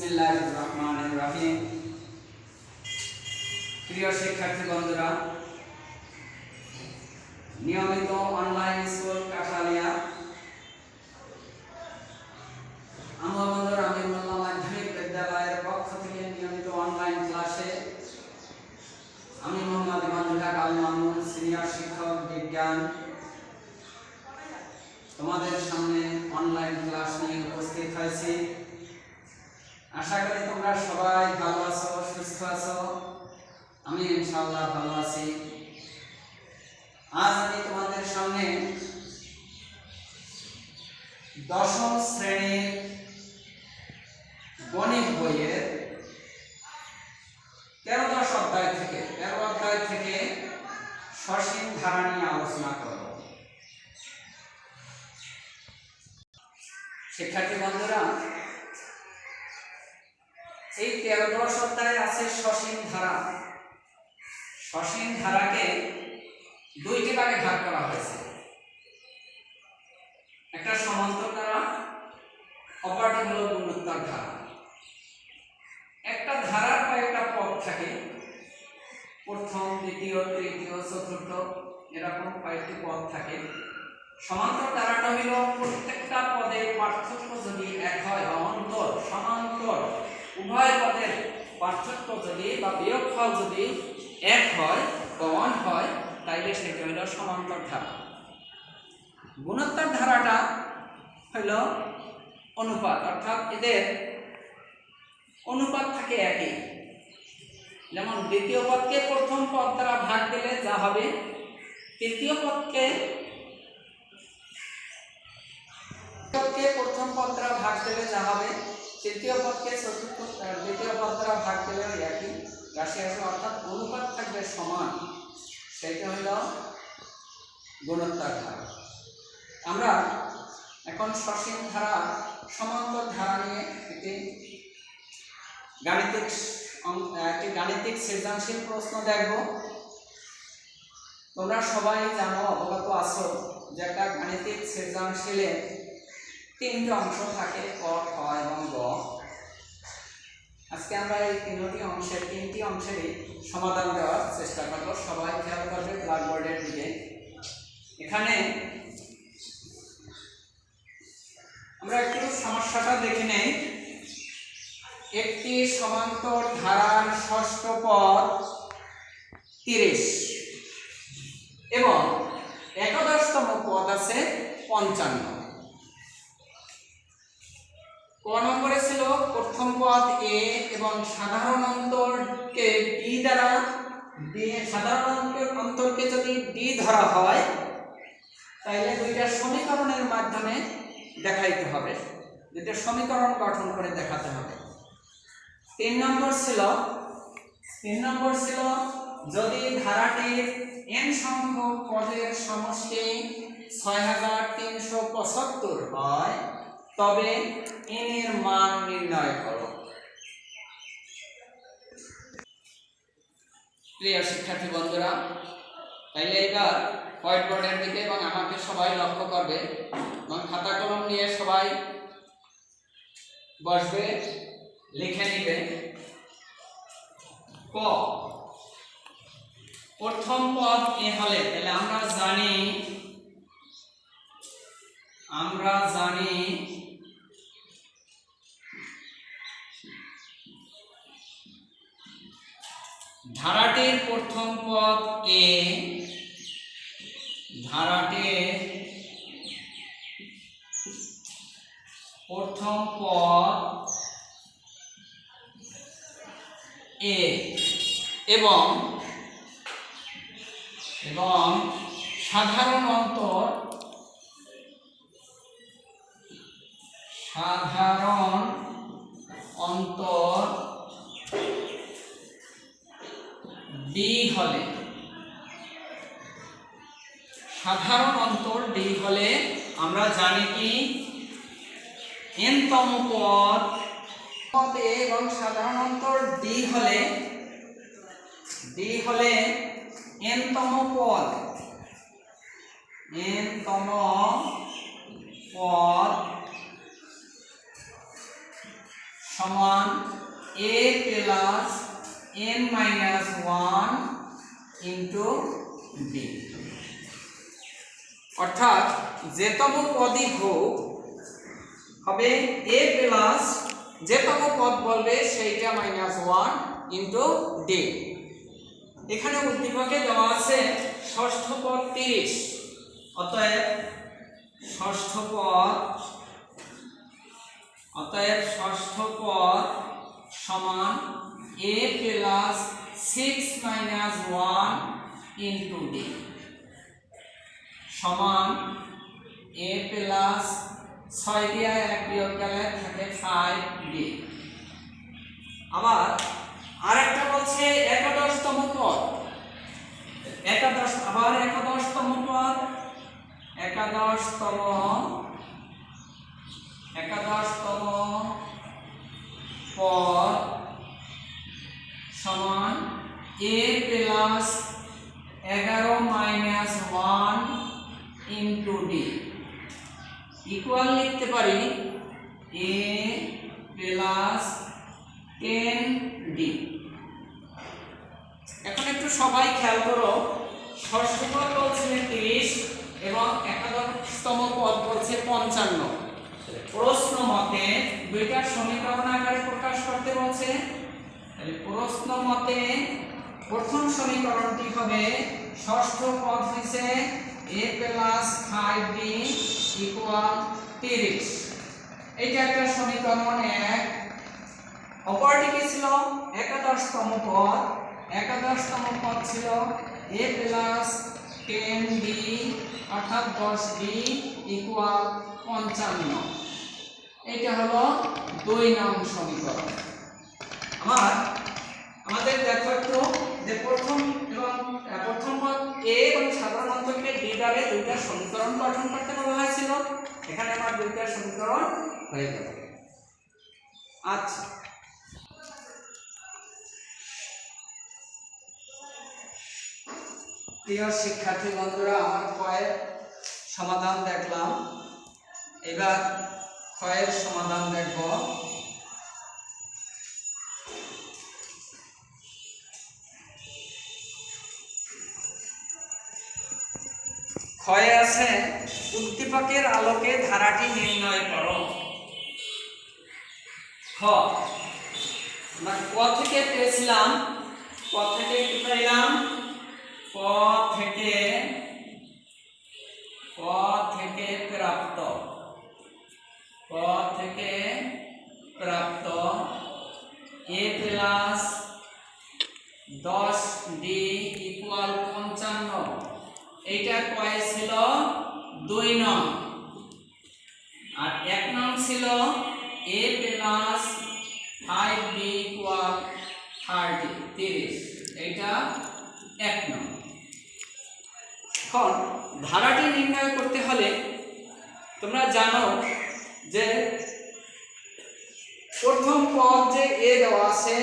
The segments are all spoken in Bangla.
বিসমিল্লাহির রহমানির রহিম। প্রিয় শিক্ষার্থী বন্ধুরা, নিয়মিত অনলাইন স্কুল কাঠালিয়া আমলাবন্দর আমির মোল্লা মাধ্যমিক বিদ্যালয়ের পক্ষ থেকে নিয়মিত অনলাইন ক্লাসে আমি মোহাম্মদ ইমানুল্লাহ আল মামুন, সিনিয়র শিক্ষক বিজ্ঞান, তোমাদের সামনে অনলাইন ক্লাস নিয়ে উপস্থিত হয়েছি। আশা করি তোমরা সবাই ভালো আছো, সুস্থ আছো। আমি ইনশাআল্লাহ ভালো আছি। আজ আমি তোমাদের সামনে দশম শ্রেণীর গণিত বইয়ের 13 অধ্যায় থেকে সসীম ধারা নিয়ে আলোচনা করব। শিক্ষার্থী বন্ধুরা, এই 13 অধ্যায়ে আছে সসীম ধারা। সসীম ধারাকে দুইটি ভাগে ভাগ করা হয়েছে, একটা সমান্তর ধারা, অপরটি হলো গুণোত্তর ধারা। একটা ধারার কয়েকটা পদ থাকে, প্রথম, দ্বিতীয়, তৃতীয়, চতুর্থ, এরকম কয়েকটি পদ থাকে। সমান্তর ধারাটা হলো প্রত্যেকটা পদের পার্থক্য যদি এক হয় বা অন্তর সমান্তর উভয় পদের পার্থক্য যদি বা বিয়োগফল যদি এক হয় বা অন হয়, তাইলে সেটা হলো সমান্তর ধারা। গুণোত্তর ধারাটা হলো অনুপাত, অর্থাৎ এদের অনুপাত থাকে একই। যেমন দ্বিতীয় পদকে প্রথম পদ দ্বারা ভাগ দিলে যা হবে, তৃতীয় পদকে প্রথম পদ দ্বারা ভাগ দিলে যা হবে, তৃতীয় পদকে দ্বিতীয় পদ দ্বারা ভাগ দিলে একই রাশি আসবে, অর্থাৎ অনুপাত থাকবে সমান। সেইটা হইল গুণোত্তর ধারা। আমরা এখন সসীম ধারা, সমান্তর ধারা নিয়ে একটি গাণিতিক সৃজনশীল প্রশ্ন দেখব। তোমরা সবাই জানো, অবগত আছো যে একটা গাণিতিক সৃজনশীলে 3টি অংশ থাকে, ক, খ এবং গ। আজকে আমরা এই 3টি অংশেরই সমাধান দেওয়ার চেষ্টা করব। সবাই খেয়াল করবে ব্ল্যাকবোর্ডের দিকে। এখানে আমরা একটু সমস্যাটা দেখে নেই। একটি সমান্তর ধারার ষষ্ঠ পদ 30 এবং 11তম পদ আছে 55। ক নম্বরে ছিল প্রথম পদ a এবং সাধারণ অন্তরকে d দ্বারা, সাধারণ অন্তরকে যদি d ধরা হয় তাহলে দুইটা সমীকরণের মাধ্যমে দেখাইতে হবে, দুইটা সমীকরণ গঠন করে দেখাতে হবে। 3 নম্বর ছিল যদি ধারাটির n সংখ্যক পদের সমষ্টি 6375 হয় তবে n এর মান নির্ণয় করো। প্রিয় শিক্ষার্থী বন্ধুরা, তাইলে এবার হোয়াইট বোর্ডের দিকে এবং আমাকে সবাই লক্ষ্য করবে এবং খাতা কলম নিয়ে সবাই বসবে, লিখে নিবে। ক, প্রথম পদ এ হলে তাহলে আমরা জানি ধারাটির প্রথম পদ a, ধারাটির প্রথম পদ a এবং সাধারণ অন্তর d হলে, সাধারণ অন্তর d হলে আমরা জানি কি n-তম পদ a এবং সাধারণ অন্তর d হলে n-তম পদ সমান a plus n minus 1 into b। অর্থাৎ যেতম পদই হোক হবে a প্লাস যেতম পদ বলবে সেইটা মাইনাস 1 ইন্টু d। এখানে উদ্দীপকে দেওয়া আছে ষষ্ঠ পদ 30, অতএব ষষ্ঠ পদ সমান a plus 6 minus 1 into d সমান a প্লাস 6 দিয়ে 1 বিয়োগ গেলে থাকে 5d। আবার আরেকটা বলছে একাদশতম পদ, একাদশতম পদ সমান a plus 11 minus 1 into d equal লিখতে পারি a প্লাস 10d। এখন একটু সবাই খেয়াল করো, ষষ্ঠ পদ বলছে 30 এবং একাদশতম পদ বলছে 55। প্রশ্ন মতে দুইটা সমীকরণ আকারে প্রকাশ করতে বলছে। তাহলে প্রশ্ন মতে প্রথম সমীকরণটি হবে ষষ্ঠ পদ হইছে a প্লাস 5d ইকুয়াল 30। এইটা একটা সমীকরণ 1। অপরটি কি ছিল? একাদশতম পদ ছিল a প্লাস 10d অর্থাৎ 10d ইকুয়াল 55। এটা হলো 2 নং সমীকরণ। আমাদের দেখো একটু যে প্রথম পদ a এবং সাধারণ অন্তরকে d দ্বারা দুইটা সমীকরণ গঠন করতে বলা হয়েছিল। এখানে আমার দুইটা সমীকরণ হয়ে গেল। আচ্ছা, প্রিয় শিক্ষার্থী বন্ধুরা, আমার ক্ষয়ের সমাধান দেখলাম, এবার ক্ষয়ের সমাধান দেখব। ক্ষয়ে আছে উদ্দীপকের আলোকে ধারাটি নির্ণয় করো। আমরা ক থেকে পেয়েছিলাম, ক থেকে কি পাইলাম? ক থেকে প্রাপ্ত a প্লাস 10d ইকুয়াল 55। এইটা কয় ছিল? 2 নং। আর 1 নং ছিল a প্লাস 5d ইকুয়াল 30। এইটা 1 নং। এখন ধারাটি নির্ণয় করতে হলে তোমরা জানো যে প্রথম পদ যে a দেওয়া আছে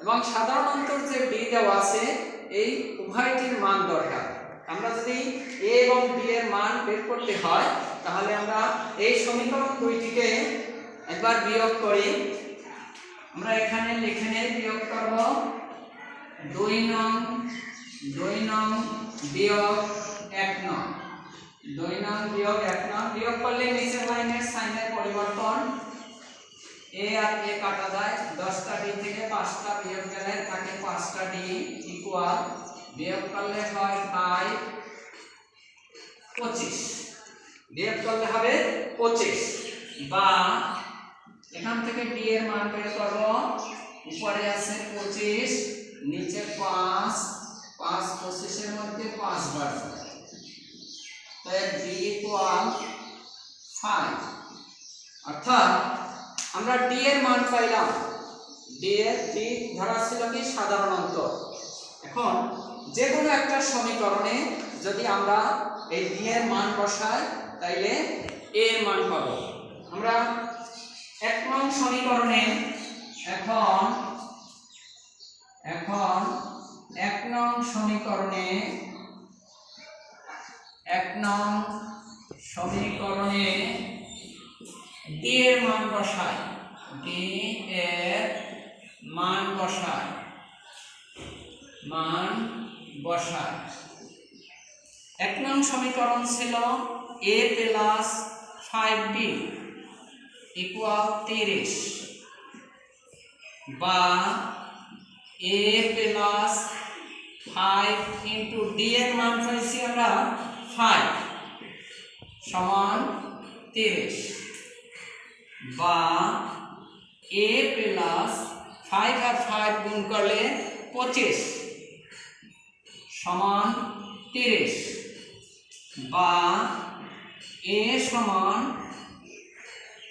এবং সাধারণ অন্তর যে d দেওয়া আছে, এই উভয়টির মান দরকার। আমরা যদি a এবং b এর মান বের করতে হয় তাহলে আমরা এই সমীকরণ দুইটিকে একবার বিয়োগ করি। আমরা এখানে লিখে নেই, বিয়োগ করব 2 নং বিয়োগ 1 নং। 2 নং বিয়োগ 1 নং বিয়োগ করলে নিচের লাইনের সাইনের পরিবর্তন, a আর a কাটা যায়, 10টা d থেকে 5টা বিয়োগ গেলে থাকে 5টা d ইকুয়াল, বিয়োগ করলে হয় 25। বিয়োগ করলে হবে 25, বা এখান থেকে d এর মান বের করব। উপরে আছে 25, নিচে 5, 25 এর মধ্যে 5 বার, তাই d ইকুয়াল 5। অর্থাৎ আমরা d এর মান পাইলাম। d ধরা ছিল কি? সাধারণ অন্তর। এখন যে কোনো একটা সমীকরণে যদি আমরা এই d এর মান বসাই তাইলে a এর মান পাবো। আমরা 1 নং সমীকরণে এখন 1 নং সমীকরণে d এর মান বসাই। d ডি এর মান বসায় 1 নং সমীকরণ ছিল a প্লাস 5b ইকুয়াল 30 বা a প্লাস 5 ইন্টু ডি এর মান পাইছি আমরা 5 সমান 30 বা a প্লাস 5 আর 5 গুণ করলে 25 সমান 30 বা a সমান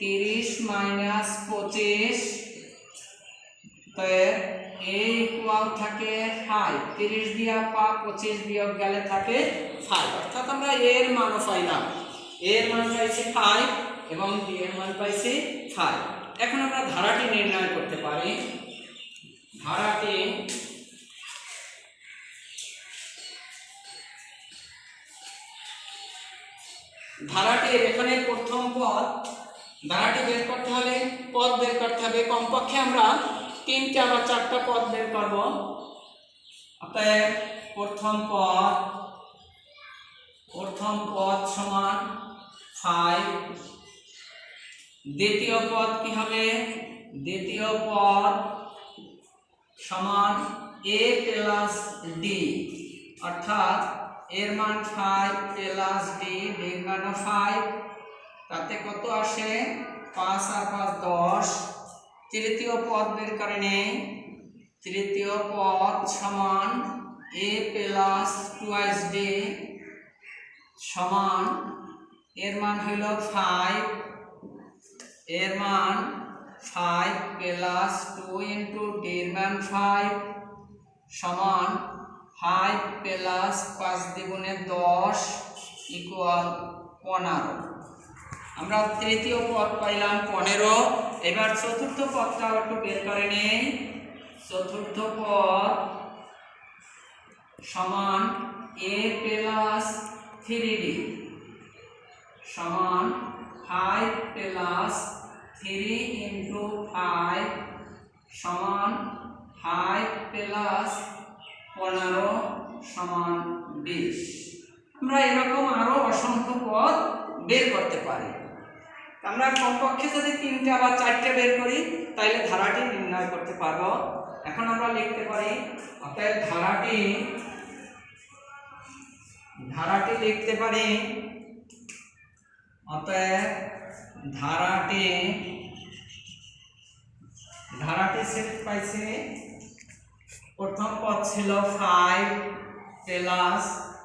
30 মাইনাস 25 তো a ইকুয়াল থাকে 5 30 দিয়া 25 বিয়োগ গেলে থাকে 5 অর্থাৎ আমরা a এর মানও পাইলাম a এর মান পাইছি 5 এবং b এর মান পাইছি 5 এখন আমরা ধারাটি নির্ণয় করতে পারি ধারাটির এখানে প্রথম পদ ধারাটি বের করতে হলে পদ বের করতে হবে কমপক্ষে আমরা 3টা বা 4টা পদ বের করব অতএব প্রথম পদ সমান 5 দ্বিতীয় পদ কি হবে দ্বিতীয় পদ সমান a প্লাস d অর্থাৎ এর মান 5 প্লাস d এর মান 5 তাতে কত আসে 5 আর 5 10 তৃতীয় পদ বের করে নেই তৃতীয় পদ সমান a প্লাস 2d সমান এর মান হলো 5 এর মান 5 প্লাস 2 ইন্টু d এর মান 5 সমান 5 প্লাস 5 দ্বিগুণে 10 ইকুয়াল 15 আমরা তৃতীয় পদ পাইলাম 15 এবার চতুর্থ পদটা একটু বের করে নেই চতুর্থ পদ সমান a প্লাস 3d সমান 5 প্লাস 3 ইন্টু 5 সমান 5 প্লাস 15 সমান 20 আমরা এরকম আরো অসংখ্য পদ বের করতে পারি আমরা কমপক্ষে যদি 3টা বা 4টা বের করি তাহলে ধারাটি নির্ণয় করতে পারবো এখন আমরা লিখতে পারি অতএব ধারাটি লিখতে পারি অতএব ধারাটি সেট পাইছে প্রথম পদ ছিল 5 প্লাস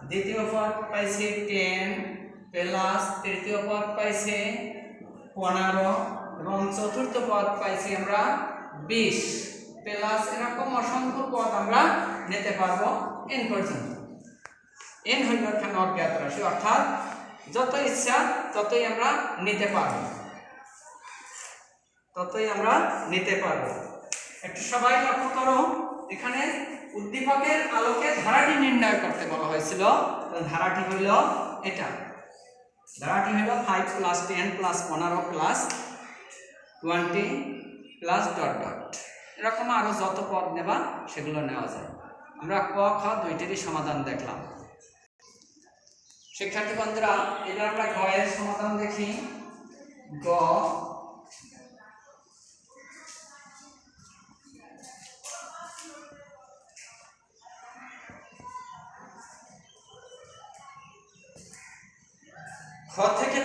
দ্বিতীয় পদ পাইছে 10 প্লাস তৃতীয় পদ পাইছে 15 এবং চতুর্থ পদ পাইছি আমরা 20 প্লাস এরকম অসংখ্য পদ আমরা নিতে পারবো n পর্যন্ত n হইল এখানে অজ্ঞাত রাশি অর্থাৎ যত ইচ্ছা ততই আমরা নিতে পারবো একটু সবাই লক্ষ্য করো এখানে উদ্দীপকের আলোকে ধারাটি নির্ণয় করতে বলা হয়েছিল ধারাটি হইল এটা ধারাটি হলো 5 plus 10 plus 15 plus 20 plus dot dot এরকম আরো যত পদ নেবা সেগুলো নেওয়া যায় আমরা ক খ দুইটারই সমাধান দেখলাম শিক্ষার্থী বন্ধুরা এবার আমরা গ এর সমাধান দেখি গ খ থেকে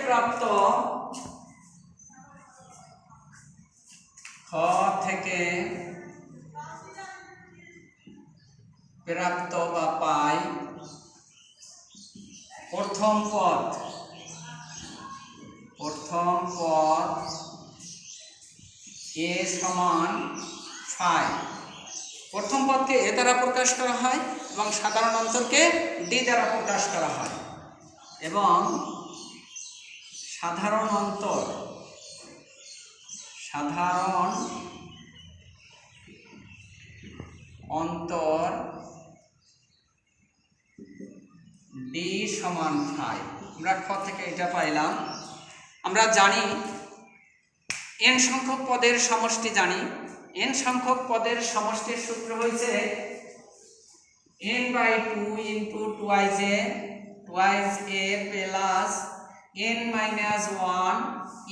প্রাপ্ত বা পাই প্রথম পদ a সমান 5 প্রথম পদকে a দ্বারা প্রকাশ করা হয় এবং সাধারণ অন্তরকে d দ্বারা প্রকাশ করা হয় এবং সাধারণ অন্তর d সমান 5 আমরা খ থেকে এটা পাইলাম আমরা জানি n সংখ্যক পদের সমষ্টি জানি। n সংখ্যক পদের সমষ্টির সূত্র হয়েছে n/2 into twice a plus n-1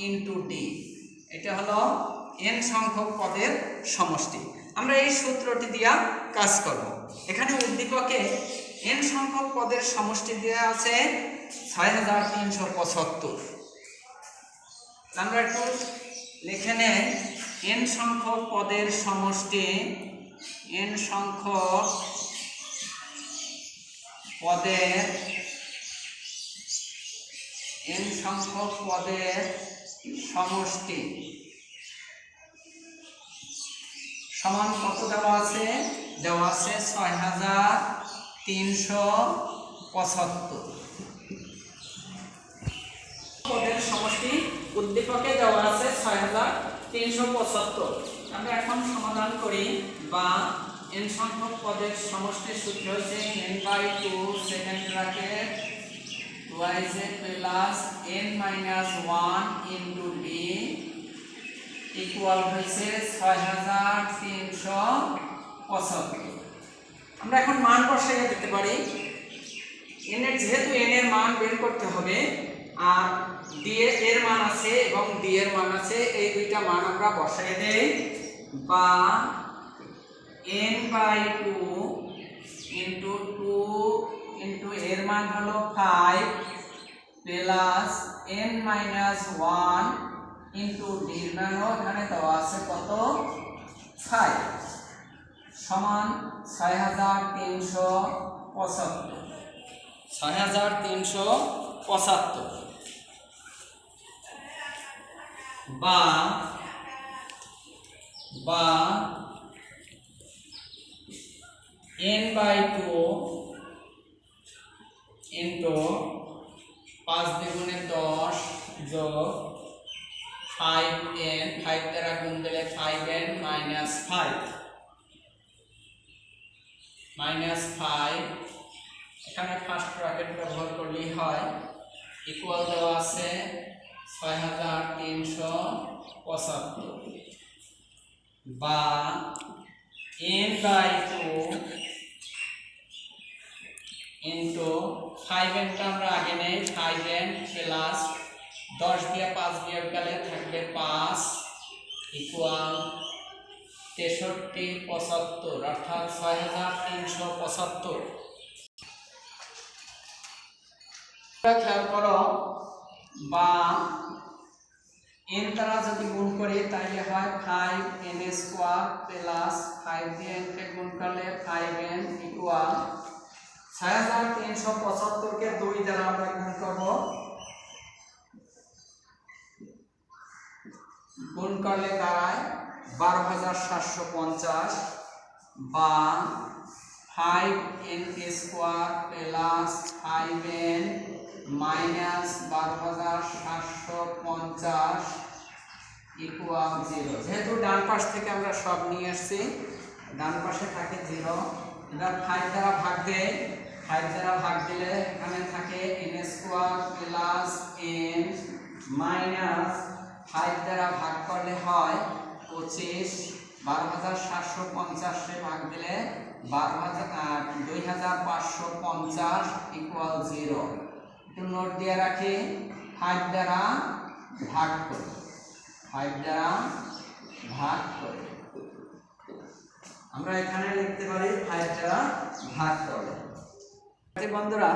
into d। এটা হলো n সংখ্যক পদের সমষ্টি। আমরা এই সূত্রটি দিয়া কাজ করব। এখানে উদ্দীপকে n সংখ্যক পদের সমষ্টি দেওয়া আছে 6375। আমরা একটু লিখে নেই n সংখ্যক পদের সমষ্টি, n সংখ্যক পদের সমষ্টি সমান কত দেওয়া আছে? দেওয়া আছে 6375। পদের সমষ্টি উদ্দীপকে দেওয়া আছে 6375। আমরা এখন সমাধান করি। বা n সংখ্যক পদের সমষ্টির সূত্র হচ্ছে n/2 second bracket twice a plus n-1 into d equal হয়েছে 6375। আমরা এখন মান বসাইয়া দিতে পারি। যেহেতু n এর মান বের করতে হবে আর d এর মান আছে এবং d এর মান আছে, এই দুইটা মান আমরা বসাইয়ে দেই। বা n/2 ইন্টু 2 ইন্টু এর মান হলো 5 প্লাস n-1 ইন্টু d এর মানও এখানে দেওয়া আছে কত? 5 সমান 6375। বা n/2 ইন্টু 5 দ্বিগুণে 10 যোগ 5n, 5 দ্বারা গুণ দিলে 5n মাইনাস 5 এখানে ফার্স্ট ব্র্যাকেট ব্যবহার করলেই হয়। ইকুয়াল দেওয়া আছে 6375। বা n/2 ইন্টু 5n টা আমরা আগে নেই, 5n প্লাস 10 দিয়ে 5 বিয়োগ গেলে থাকবে 5 ইকুয়াল 6375 অর্থাৎ 6375। খেয়াল করো। বা n দ্বারা যদি গুণ করি তাহলে হয় 5n স্কোয়ার প্লাস 5 দিয়ে n কে গুণ করলে 5n ইকুয়াল 6375 কে 2 দ্বারা আমরা গুণ করব। গুণ করলে দাঁড়ায় 12750। বা 5n square plus 5n minus 12750 equal 0। যেহেতু ডান পাশ থেকে আমরা সব নিয়ে আসছি, ডান পাশে থাকে 0। এবার 5 দ্বারা ভাগ দেয়, 5 দ্বারা ভাগ দিলে এখানে থাকে n square plus n minus 5 দ্বারা ভাগ করলে হয় 25। 12750 এ ভাগ দিলে 2550 ইকুয়াল 0। একটু নোট দিয়ে রাখি, 5 দ্বারা ভাগ করি, 5 দ্বারা ভাগ করি। আমরা এখানে লিখতে পারি 5 দ্বারা ভাগ করে। বন্ধুরা,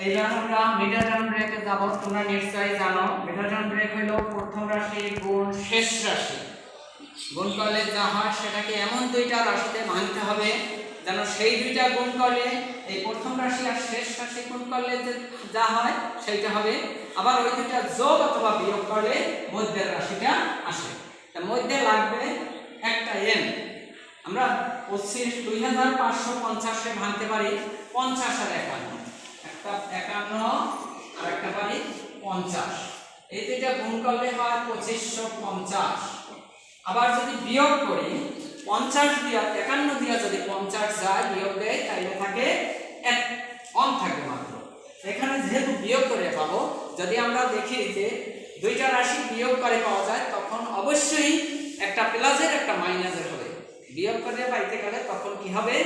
এইবার আমরা মিডল টার্ম ব্রেকে যাব। তোমরা নিশ্চয়ই জানো মিডল টার্ম ব্রেক হলো প্রথম রাশি গুণ শেষ রাশি। গুণ করলে যা হয় সেটাকে এমন দুইটা রাশিতে ভাঙতে হবে যেন সেই দুইটা গুণ করলে এই প্রথম রাশি আর শেষ রাশি গুণ করলে যা হয় সেইটা হবে। আবার ওই দুইটা যোগ অথবা বিয়োগ করলে মধ্যের রাশিটা আসে। তার মধ্যে লাগবে একটা n। আমরা 2550 এ ভাঙতে পারি 50 আর 51, একটা 51 আর একটা পারি 50। এই দুইটা গুণ করলে হয় 2550। আবার যদি বিয়োগ করি 50 দিয়ে 51 দিয়ে যদি 50 যায় বিয়োগ দেয় তাহলে থাকে 1 থাকে মাত্র। এখানে যেহেতু বিয়োগ করে পাবো, যদি আমরা দেখি যে দুইটা রাশি বিয়োগ করে পাওয়া যায় তখন অবশ্যই একটা প্লাসের একটা মাইনাসের হবে। বিয়োগ করে পাইতে গেলে তখন কি হবে,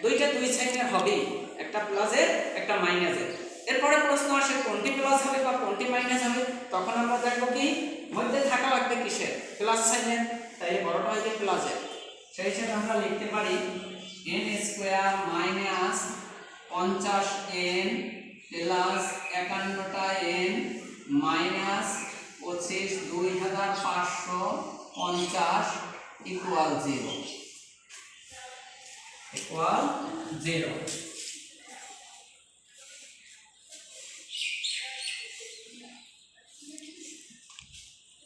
দুইটা দুই সাইনের হবে, একটা প্লাসের একটা মাইনাসের। এরপরে প্রশ্ন আসে কোনটি প্লাস হবে বা কোনটি মাইনাস হবে, তখন আমরা দেখব কি মধ্যে থাকা লাগবে কিসের, প্লাস সাইনের, তাই বড়টা হয় যে প্লাসের। সেই হিসেবে আমরা লিখতে পারি n square minus 50n plus 51টা n মাইনাস 25 2550 ইকুয়াল 0 ইকুয়াল 0।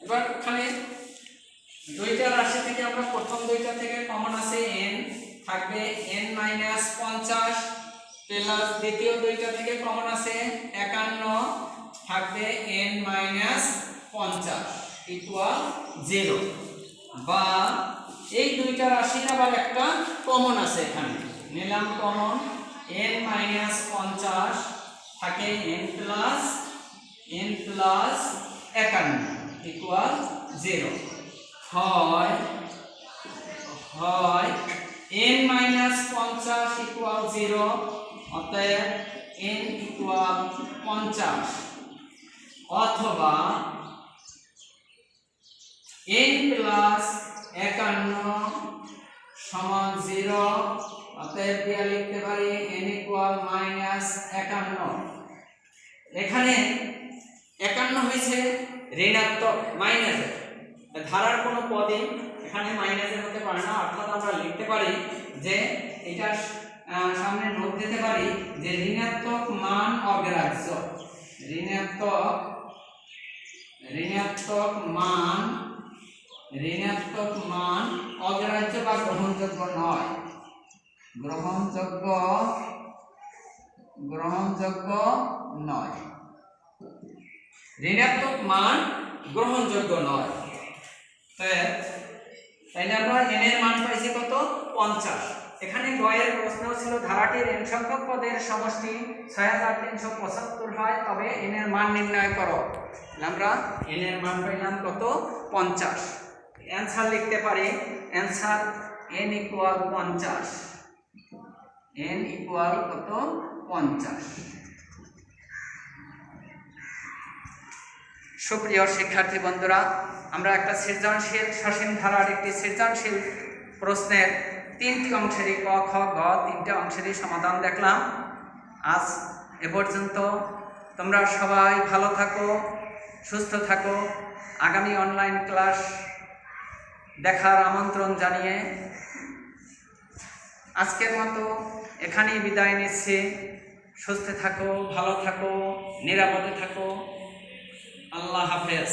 এবার এখানে দুইটা রাশি থেকে আমরা প্রথম দুইটা থেকে কমন আছে n, থাকবে n মাইনাস 50 প্লাস দ্বিতীয় দুইটা থেকে কমন আছে 51, থাকবে n মাইনাস 50 ইকুয়াল 0। বা এই দুইটা রাশির আবার একটা কমন আছে, এখানে নিলাম কমন n মাইনাস 50 থাকে n প্লাস 51 ইকুয়াল 0। হয় n মাইনাস 50 ইকুয়াল 0, অতএব n ইকুয়াল 50, অথবা n প্লাস 51 সমান 0, অতএব দিয়ে লিখতে পারি n ইকুয়াল মাইনাস 51। এখানে 51 হয়েছে ঋণাত্মক মাইনাসের, ধারার কোনো পদই এখানে মাইনাসের হতে পারে না, অর্থাৎ আমরা লিখতে পারি যে এটা সামনে নোট দিতে পারি যে ঋণাত্মক মান অগ্রাহ্য, ঋণাত্মক মান অগ্রাহ্য বা গ্রহণযোগ্য নয়, গ্রহণযোগ্য নয়, ঋণাত্মক মান গ্রহণযোগ্য নয়। তাই আমরা n এর মান পাইছি কত, 50। এখানে গয়ের প্রশ্ন ছিল ধারাটির n সংখ্যক পদের সমষ্টি 6375 হয়, তবে n এর মান নির্ণয় করো। আমরা n এর মান পাইলাম কত, 50। অ্যানসার লিখতে পারি, answer n equal 50, n equal কত, 50। সুপ্রিয় শিক্ষার্থী বন্ধুরা, আমরা একটা সৃজনশীল সসীম ধারার একটি সৃজনশীল প্রশ্নের 3টি অংশেরই ক খ গ 3টে অংশেরই সমাধান দেখলাম। আজ এ পর্যন্ত। তোমরা সবাই ভালো থাকো, সুস্থ থাকো। আগামী অনলাইন ক্লাস দেখার আমন্ত্রণ জানিয়ে আজকের মতো এখানেই বিদায় নিচ্ছি। সুস্থ থাকো, ভালো থাকো, নিরাপদে থাকো। আল্লাহ হাফেজ।